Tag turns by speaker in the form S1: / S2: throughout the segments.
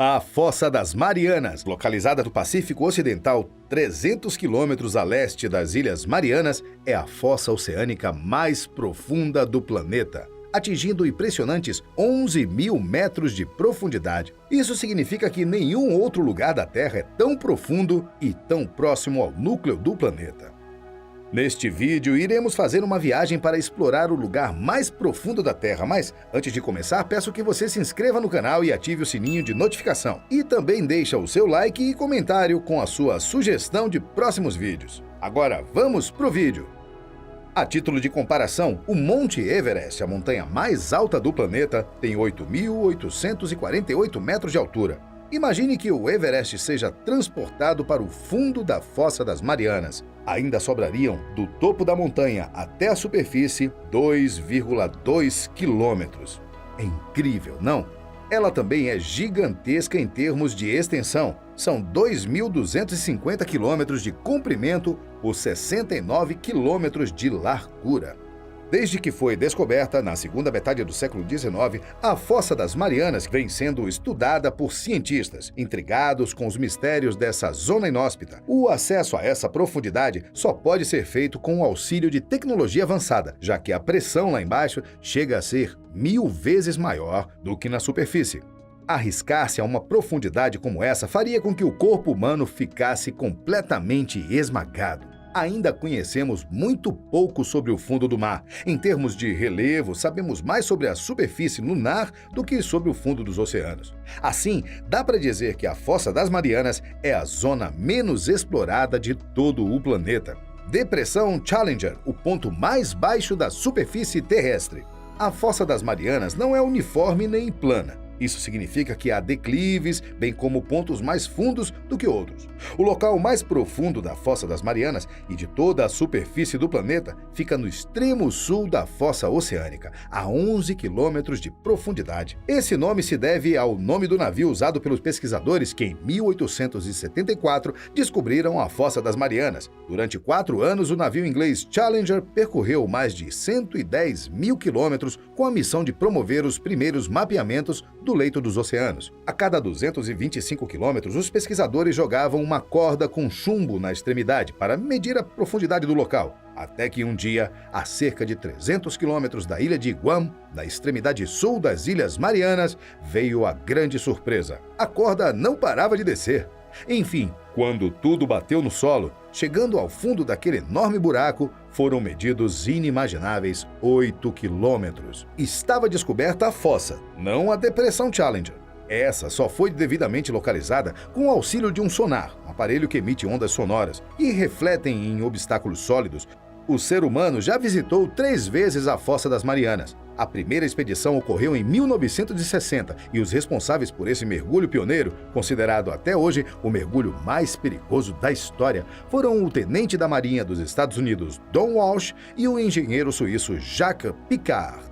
S1: A Fossa das Marianas, localizada no Pacífico Ocidental, 300 quilômetros a leste das Ilhas Marianas, é a fossa oceânica mais profunda do planeta, atingindo impressionantes 11 mil metros de profundidade. Isso significa que nenhum outro lugar da Terra é tão profundo e tão próximo ao núcleo do planeta. Neste vídeo, iremos fazer uma viagem para explorar o lugar mais profundo da Terra, mas antes de começar, peço que você se inscreva no canal e ative o sininho de notificação. E também deixa o seu like e comentário com a sua sugestão de próximos vídeos. Agora, vamos pro vídeo! A título de comparação, o Monte Everest, a montanha mais alta do planeta, tem 8.848 metros de altura. Imagine que o Everest seja transportado para o fundo da Fossa das Marianas. Ainda sobrariam, do topo da montanha até a superfície, 2,2 quilômetros. É incrível, não? Ela também é gigantesca em termos de extensão. São 2.250 quilômetros de comprimento por 69 quilômetros de largura. Desde que foi descoberta, na segunda metade do século XIX, a Fossa das Marianas vem sendo estudada por cientistas, intrigados com os mistérios dessa zona inóspita. O acesso a essa profundidade só pode ser feito com o auxílio de tecnologia avançada, já que a pressão lá embaixo chega a ser 1000 vezes maior do que na superfície. Arriscar-se a uma profundidade como essa faria com que o corpo humano ficasse completamente esmagado. Ainda conhecemos muito pouco sobre o fundo do mar. Em termos de relevo, sabemos mais sobre a superfície lunar do que sobre o fundo dos oceanos. Assim, dá para dizer que a Fossa das Marianas é a zona menos explorada de todo o planeta. Depressão Challenger, o ponto mais baixo da superfície terrestre. A Fossa das Marianas não é uniforme nem plana. Isso significa que há declives, bem como pontos mais fundos do que outros. O local mais profundo da Fossa das Marianas e de toda a superfície do planeta fica no extremo sul da Fossa Oceânica, a 11 quilômetros de profundidade. Esse nome se deve ao nome do navio usado pelos pesquisadores que, em 1874, descobriram a Fossa das Marianas. Durante 4 anos, o navio inglês Challenger percorreu mais de 110 mil quilômetros com a missão de promover os primeiros mapeamentos do leito dos oceanos. A cada 225 quilômetros, os pesquisadores jogavam uma corda com chumbo na extremidade para medir a profundidade do local. Até que um dia, a cerca de 300 quilômetros da ilha de Guam, na extremidade sul das Ilhas Marianas, veio a grande surpresa. A corda não parava de descer. Enfim, quando tudo bateu no solo, chegando ao fundo daquele enorme buraco, foram medidos inimagináveis 8 quilômetros. Estava descoberta a fossa, não a Depressão Challenger. Essa só foi devidamente localizada com o auxílio de um sonar, um aparelho que emite ondas sonoras e refletem em obstáculos sólidos. O ser humano já visitou 3 vezes a Fossa das Marianas. A primeira expedição ocorreu em 1960 e os responsáveis por esse mergulho pioneiro, considerado até hoje o mergulho mais perigoso da história, foram o tenente da Marinha dos Estados Unidos, Don Walsh, e o engenheiro suíço Jacques Piccard.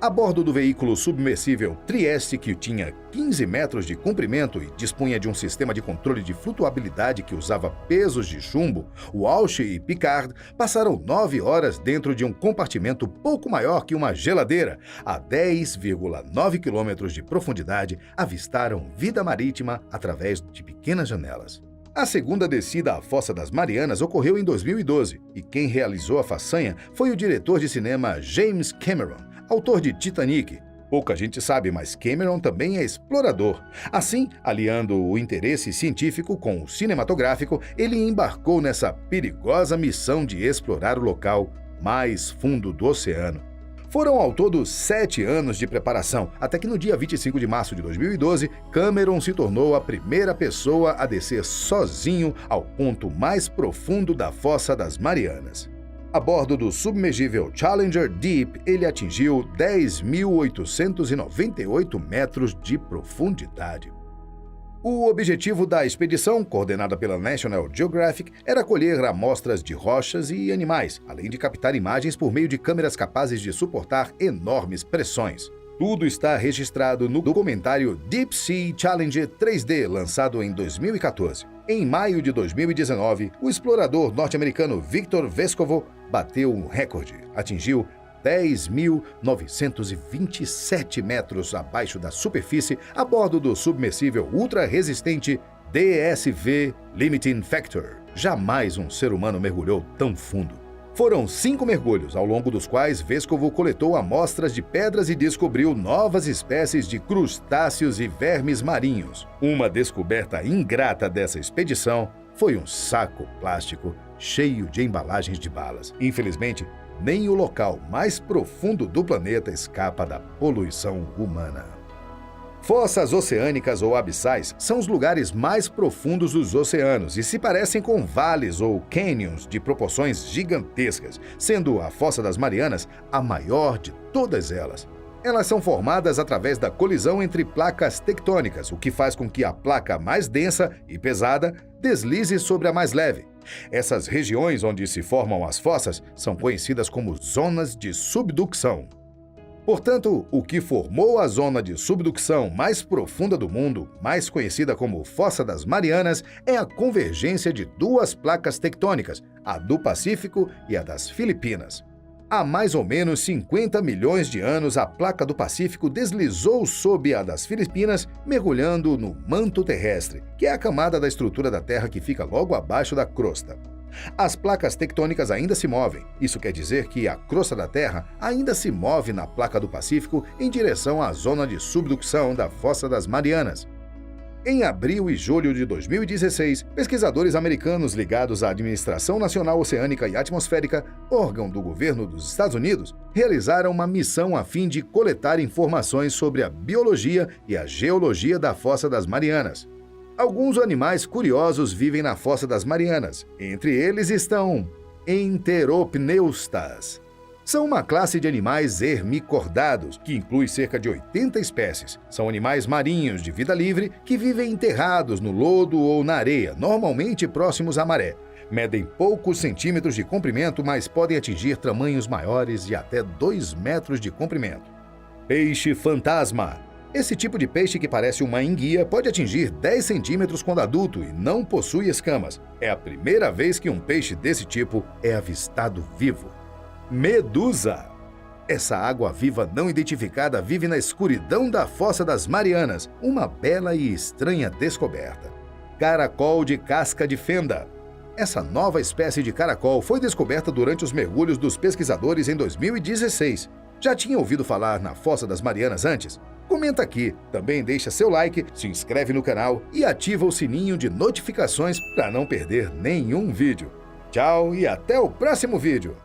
S1: A bordo do veículo submersível Trieste, que tinha 15 metros de comprimento e dispunha de um sistema de controle de flutuabilidade que usava pesos de chumbo, Walsh e Piccard passaram 9 horas dentro de um compartimento pouco maior que uma geladeira. A 10,9 quilômetros de profundidade, avistaram vida marítima através de pequenas janelas. A segunda descida à Fossa das Marianas ocorreu em 2012 e quem realizou a façanha foi o diretor de cinema James Cameron, autor de Titanic. Pouca gente sabe, mas Cameron também é explorador. Assim, aliando o interesse científico com o cinematográfico, ele embarcou nessa perigosa missão de explorar o local mais fundo do oceano. Foram ao todo 7 anos de preparação, até que no dia 25 de março de 2012, Cameron se tornou a primeira pessoa a descer sozinho ao ponto mais profundo da Fossa das Marianas. A bordo do submergível Challenger Deep, ele atingiu 10.898 metros de profundidade. O objetivo da expedição, coordenada pela National Geographic, era colher amostras de rochas e animais, além de captar imagens por meio de câmeras capazes de suportar enormes pressões. Tudo está registrado no documentário Deep Sea Challenge 3D, lançado em 2014. Em maio de 2019, o explorador norte-americano Victor Vescovo bateu um recorde. Atingiu 10.927 metros abaixo da superfície a bordo do submersível ultra-resistente DSV Limiting Factor. Jamais um ser humano mergulhou tão fundo. Foram 5 mergulhos, ao longo dos quais Vescovo coletou amostras de pedras e descobriu novas espécies de crustáceos e vermes marinhos. Uma descoberta ingrata dessa expedição foi um saco plástico cheio de embalagens de balas. Infelizmente, nem o local mais profundo do planeta escapa da poluição humana. Fossas oceânicas ou abissais são os lugares mais profundos dos oceanos e se parecem com vales ou cânions de proporções gigantescas, sendo a Fossa das Marianas a maior de todas elas. Elas são formadas através da colisão entre placas tectônicas, o que faz com que a placa mais densa e pesada deslize sobre a mais leve. Essas regiões onde se formam as fossas são conhecidas como zonas de subducção. Portanto, o que formou a zona de subducção mais profunda do mundo, mais conhecida como Fossa das Marianas, é a convergência de 2 placas tectônicas, a do Pacífico e a das Filipinas. Há mais ou menos 50 milhões de anos, a placa do Pacífico deslizou sob a das Filipinas, mergulhando no manto terrestre, que é a camada da estrutura da Terra que fica logo abaixo da crosta. As placas tectônicas ainda se movem. Isso quer dizer que a crosta da Terra ainda se move na placa do Pacífico em direção à zona de subducção da Fossa das Marianas. Em abril e julho de 2016, pesquisadores americanos ligados à Administração Nacional Oceânica e Atmosférica, órgão do governo dos Estados Unidos, realizaram uma missão a fim de coletar informações sobre a biologia e a geologia da Fossa das Marianas. Alguns animais curiosos vivem na Fossa das Marianas. Entre eles estão Enteropneustas. São uma classe de animais hermicordados, que inclui cerca de 80 espécies. São animais marinhos de vida livre que vivem enterrados no lodo ou na areia, normalmente próximos à maré. Medem poucos centímetros de comprimento, mas podem atingir tamanhos maiores de até 2 metros de comprimento. Peixe fantasma. Esse tipo de peixe que parece uma enguia pode atingir 10 centímetros quando adulto e não possui escamas. É a primeira vez que um peixe desse tipo é avistado vivo. Medusa. Essa água-viva não identificada vive na escuridão da Fossa das Marianas, uma bela e estranha descoberta. Caracol de casca de fenda. Essa nova espécie de caracol foi descoberta durante os mergulhos dos pesquisadores em 2016. Já tinha ouvido falar na Fossa das Marianas antes? Comenta aqui, também deixa seu like, se inscreve no canal e ativa o sininho de notificações para não perder nenhum vídeo. Tchau e até o próximo vídeo!